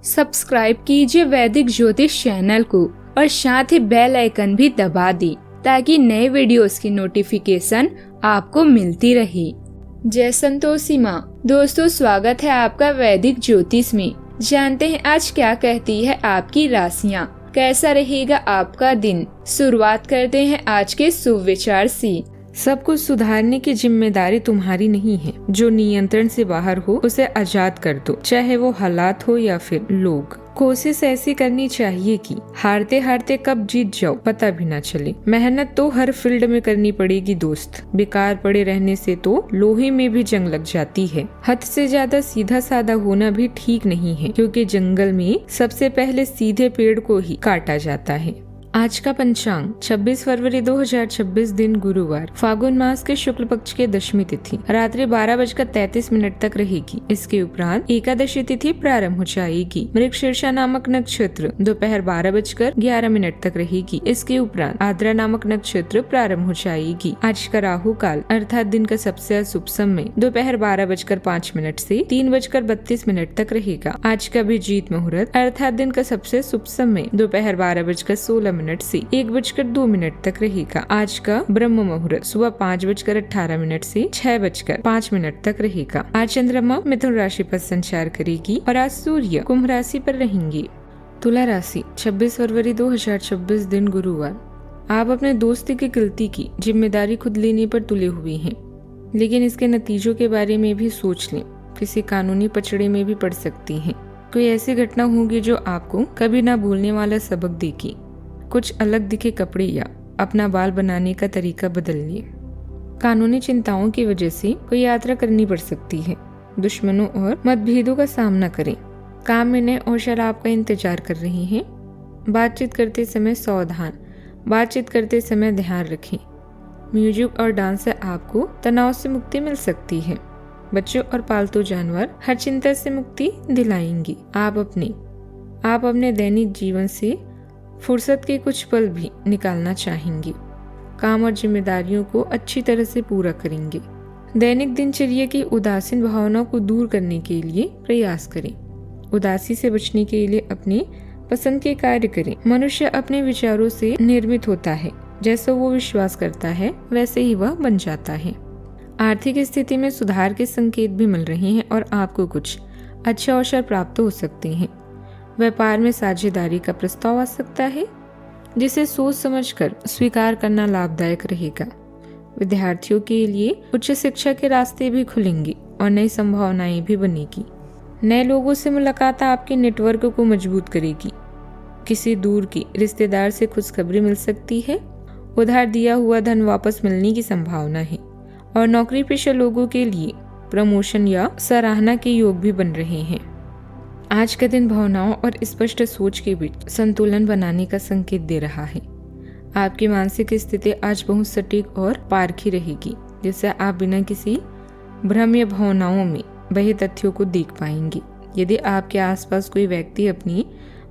Subscribe कीजिए वैदिक ज्योतिष चैनल को और साथ ही बेल आइकन भी दबा दी ताकि नए वीडियोस की नोटिफिकेशन आपको मिलती रहे। जय संतोषी माँ। दोस्तों, स्वागत है आपका वैदिक ज्योतिष में। जानते हैं आज क्या कहती है आपकी राशियाँ, कैसा रहेगा आपका दिन। शुरुआत करते हैं आज के शुभ विचार से। सब कुछ सुधारने की जिम्मेदारी तुम्हारी नहीं है। जो नियंत्रण से बाहर हो उसे आजाद कर दो, चाहे वो हालात हो या फिर लोग। कोशिश ऐसी करनी चाहिए कि हारते हारते कब जीत जाओ पता भी ना चले। मेहनत तो हर फील्ड में करनी पड़ेगी दोस्त। बेकार पड़े रहने से तो लोहे में भी जंग लग जाती है। हद से ज्यादा सीधा साधा होना भी ठीक नहीं है, क्योंकि जंगल में सबसे पहले सीधे पेड़ को ही काटा जाता है। आज का पंचांग 26 फरवरी 2026 दिन गुरुवार, फागुन मास के शुक्ल पक्ष के दशमी तिथि रात्रि 12:33 तक रहेगी। इसके उपरांत एकादशी तिथि प्रारंभ हो जाएगी। मृगशीर्षा नामक नक्षत्र दोपहर 12:11 तक रहेगी। इसके उपरांत आद्रा नामक नक्षत्र प्रारंभ हो जाएगी। आज का राहु काल अर्थात दिन का सबसे अशुभ समय दोपहर 12:05 से 3:32 तक रहेगा। आज का अभिजीत मुहूर्त अर्थात दिन का सबसे शुभ समय दोपहर 12:16 से 1:02 तक रहेगा। आज का ब्रह्म मुहूर्त सुबह 5:18 से 6:05 तक रहेगा। आज चंद्रमा मिथुन राशि पर संचार करेगी और आज सूर्य कुंभ राशि पर रहेंगे। तुला राशि 26 फरवरी 2026 दिन गुरुवार। आप अपने दोस्ती की गलती की जिम्मेदारी खुद लेने पर तुले हुए हैं, लेकिन इसके नतीजों के बारे में भी सोच लें। किसी कानूनी पचड़े में भी पड़ सकती हैं। कोई ऐसी घटना होगी जो आपको कभी ना भूलने वाला सबक देगी। कुछ अलग दिखे कपड़े या अपना बाल बनाने का तरीका बदल लिए। कानूनी चिंताओं की वजह से कोई यात्रा करनी पड़ सकती है। दुश्मनों और मतभेदों का सामना करें। काम में नए अवसर आपका इंतजार कर रहे हैं। बातचीत करते समय सावधान, बातचीत करते समय ध्यान रखें। म्यूजिक और डांस से आपको तनाव से मुक्ति मिल सकती है। बच्चों और पालतू जानवर हर चिंता से मुक्ति दिलाएंगे। आप अपने दैनिक जीवन से फुर्सत के कुछ पल भी निकालना चाहेंगे। काम और जिम्मेदारियों को अच्छी तरह से पूरा करेंगे। दैनिक दिनचर्या की उदासीन भावनाओं को दूर करने के लिए प्रयास करें। उदासी से बचने के लिए अपने पसंद के कार्य करें। मनुष्य अपने विचारों से निर्मित होता है। जैसा वो विश्वास करता है वैसे ही वह बन जाता है। आर्थिक स्थिति में सुधार के संकेत भी मिल रहे हैं और आपको कुछ अच्छे अवसर प्राप्त हो सकते हैं। व्यापार में साझेदारी का प्रस्ताव आ सकता है, जिसे सोच समझकर स्वीकार करना लाभदायक रहेगा। विद्यार्थियों के लिए उच्च शिक्षा के रास्ते भी खुलेंगे और नई संभावनाएं भी बनेगी। नए लोगों से मुलाकात आपके नेटवर्क को मजबूत करेगी। किसी दूर के रिश्तेदार से खुशखबरी मिल सकती है। उधार दिया हुआ धन वापस मिलने की संभावना है और नौकरी पेशा लोगों के लिए प्रमोशन या सराहना के योग भी बन रहे हैं। आज का दिन भावनाओं और स्पष्ट सोच के बीच संतुलन बनाने का संकेत दे रहा है। आपकी मानसिक स्थिति आज बहुत सटीक और पारखी रहेगी, जिससे आप बिना किसी भ्रम या भावनाओं में बहे तथ्यों को देख पाएंगे। यदि आपके आसपास कोई व्यक्ति अपनी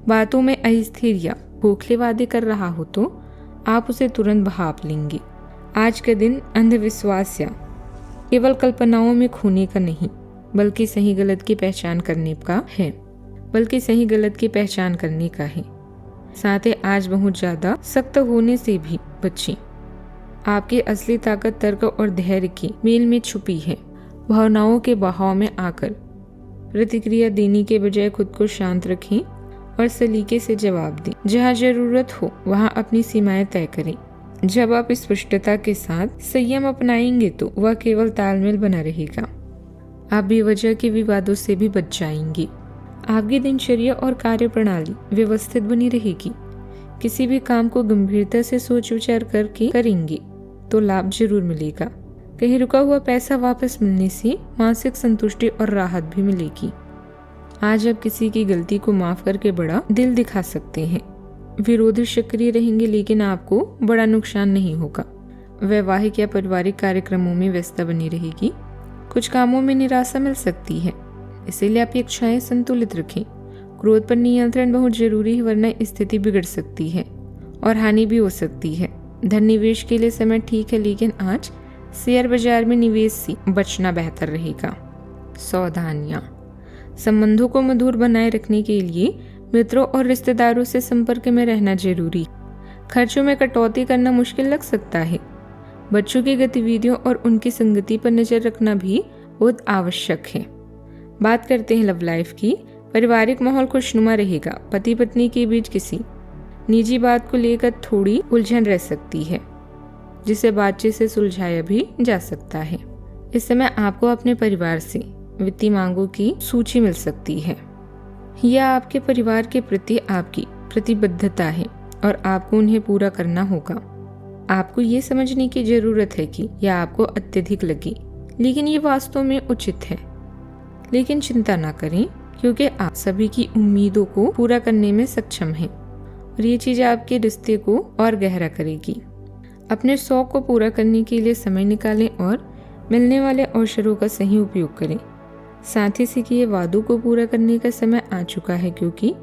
बातों में अस्थिर या खोखले वादे कर रहा हो तो आप उसे तुरंत भाप लेंगे। आज का दिन अंधविश्वास या केवल कल्पनाओं में खोने का नहीं, बल्कि सही गलत की पहचान करने का है। साथ ही आज बहुत ज्यादा सख्त होने से भी बचें। आपकी असली ताकत तर्क और धैर्य के मेल में छुपी है। भावनाओं के बहाव में आकर प्रतिक्रिया देने के बजाय खुद को शांत रखें और सलीके से जवाब दें। जहाँ जरूरत हो वहाँ अपनी सीमाएं तय करें। जब आप स्पष्टता के साथ संयम अपनाएंगे तो वह केवल तालमेल बना रहेगा। आप बेवजह के विवादों से भी बच जाएंगे। आपकी दिनचर्या और कार्य प्रणाली व्यवस्थित बनी रहेगी। किसी भी काम को गंभीरता से सोच विचार करके करेंगे तो लाभ जरूर मिलेगा। कहीं रुका हुआ पैसा वापस मिलने से मानसिक संतुष्टि और राहत भी मिलेगी। आज आप किसी की गलती को माफ करके बड़ा दिल दिखा सकते हैं। विरोधी सक्रिय रहेंगे, लेकिन आपको बड़ा नुकसान नहीं होगा। वैवाहिक या पारिवारिक कार्यक्रमों में व्यस्तता बनी रहेगी। कुछ कामों में निराशा मिल सकती है, इसीलिए आपकी इच्छाएं संतुलित रखें। क्रोध पर नियंत्रण बहुत जरूरी है, वरना स्थिति बिगड़ सकती है और हानि भी हो सकती है। धन निवेश के लिए समय ठीक है, लेकिन आज शेयर बाजार में निवेश से बचना बेहतर रहेगा। सावधानियां संबंधों को मधुर बनाए रखने के लिए मित्रों और रिश्तेदारों से संपर्क में रहना जरूरी। खर्चों में कटौती करना मुश्किल लग सकता है। बच्चों की गतिविधियों और उनकी संगति पर नजर रखना भी बहुत आवश्यक है। बात करते हैं लव लाइफ की। पारिवारिक माहौल खुशनुमा रहेगा। पति पत्नी के बीच किसी निजी बात को लेकर थोड़ी उलझन रह सकती है, जिसे बातचीत से सुलझाया भी जा सकता है। इस समय आपको अपने परिवार से वित्तीय मांगों की सूची मिल सकती है। यह आपके परिवार के प्रति आपकी प्रतिबद्धता है और आपको उन्हें पूरा करना होगा। आपको ये समझने की जरूरत है कि यह आपको अत्यधिक लगे, लेकिन ये वास्तव में उचित है। लेकिन चिंता ना करें, क्योंकि आप सभी की उम्मीदों को पूरा करने में सक्षम हैं और ये चीज आपके रिश्ते को और गहरा करेगी। अपने शौक को पूरा करने के लिए समय निकालें और मिलने वाले अवसरों का सही उपयोग करें। साथ ही से किए वादों को पूरा करने का समय आ चुका है, क्योंकि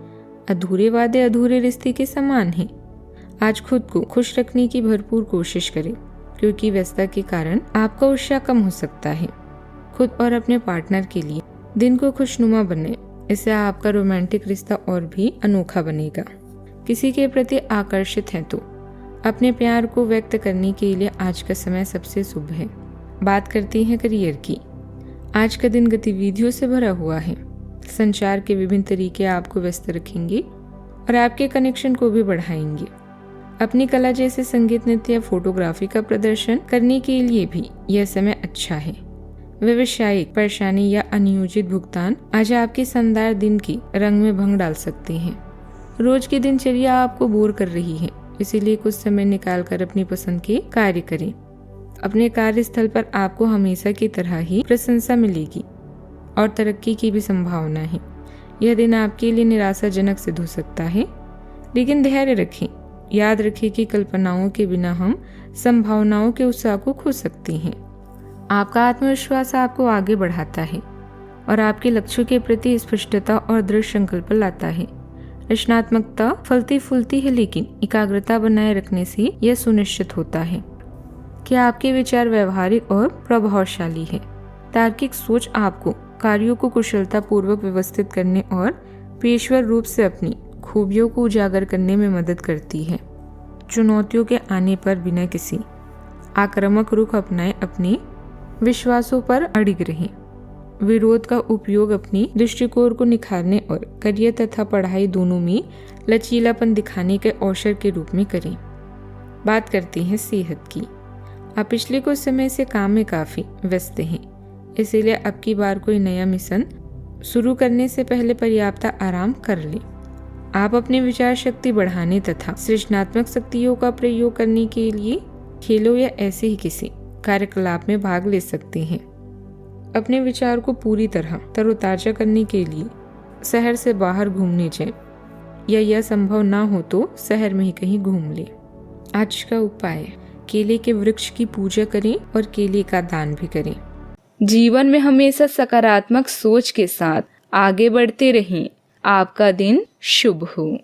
अधूरे वादे अधूरे रिश्ते के समान हैं। आज खुद को खुश रखने की भरपूर कोशिश करें, क्योंकि व्यस्तता के कारण आपका उत्साह कम हो सकता है। खुद और अपने पार्टनर के लिए दिन को खुशनुमा बने, इससे आपका रोमांटिक रिश्ता और भी अनोखा बनेगा। किसी के प्रति आकर्षित हैं तो अपने प्यार को व्यक्त करने के लिए आज का समय सबसे शुभ है। बात करते हैं करियर की। आज का दिन गतिविधियों से भरा हुआ है। संचार के विभिन्न तरीके आपको व्यस्त रखेंगे और आपके कनेक्शन को भी बढ़ाएंगे। अपनी कला जैसे संगीत, नृत्य या फोटोग्राफी का प्रदर्शन करने के लिए भी यह समय अच्छा है। व्यवसायिक परेशानी या अनियोजित भुगतान आज आपके शानदार दिन की रंग में भंग डाल सकते हैं। रोज की दिनचर्या आपको बोर कर रही है, इसीलिए कुछ समय निकालकर अपनी पसंद के कार्य करें। अपने कार्यस्थल पर आपको हमेशा की तरह ही प्रशंसा मिलेगी और तरक्की की भी संभावना है। यह दिन आपके लिए निराशाजनक सिद्ध हो सकता है, लेकिन धैर्य रखें। याद रखें कि कल्पनाओं के बिना हम संभावनाओं के उत्साह को खो सकते हैं। आपका आत्मविश्वास आपको आगे बढ़ाता है और आपके लक्ष्यों के प्रति स्पष्टता और दृढ़ संकल्प लाता है। रचनात्मकता फलती फूलती है, लेकिन एकाग्रता बनाए रखने से यह सुनिश्चित होता है कि आपके विचार व्यवहारिक और प्रभावशाली है। तार्किक सोच आपको कार्यों को कुशलता पूर्वक व्यवस्थित करने और पेशेवर रूप से अपनी खूबियों को उजागर करने में मदद करती है। चुनौतियों के आने पर बिना किसी आक्रामक रुख अपनाए अपने विश्वासों पर अड़िग रहें। विरोध का उपयोग अपनी दृष्टिकोण को निखारने और करियर तथा पढ़ाई दोनों में लचीलापन दिखाने के अवसर के रूप में करें। बात करते हैं सेहत की। आप पिछले कुछ समय से काम में काफी व्यस्त हैं, इसीलिए अब की बार कोई नया मिशन शुरू करने से पहले पर्याप्त आराम कर लें। आप अपने विचार शक्ति बढ़ाने तथा सृजनात्मक शक्तियों का प्रयोग करने के लिए खेलों या ऐसे ही किसी कार्यकलाप में भाग ले सकते हैं। अपने विचार को पूरी तरह तरोताजा करने के लिए शहर से बाहर घूमने जाएं, या यह संभव ना हो तो शहर में ही कहीं घूम लें। आज का उपाय, केले के वृक्ष की पूजा करें और केले का दान भी करें। जीवन में हमेशा सकारात्मक सोच के साथ आगे बढ़ते रहें। आपका दिन शुभ हो।